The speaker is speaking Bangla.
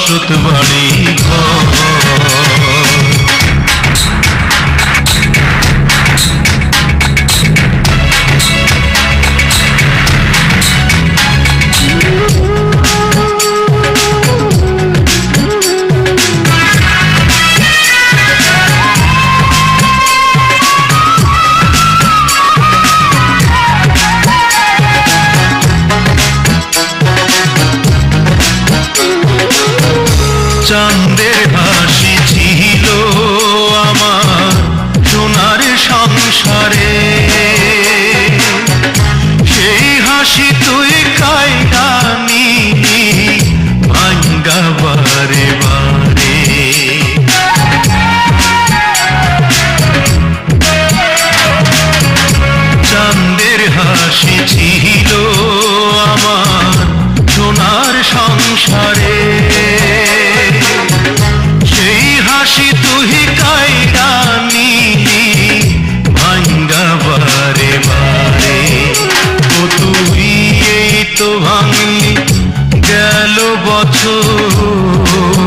বসত বাড়ি ঘর। চাঁদের হাসি ছিল আমার সোনার সংসারে, সেই হাসি তুই কাইরা নিলি ভাঙ্গা বারে বারে। চাঁদের হাসি ছিল আমার সোনার সংসারে, সেই হাসি তুই কাইরা নিলি ভাঙ্গা বারে বারে। ও তুই এই তো ভাঙলি গেল বছর,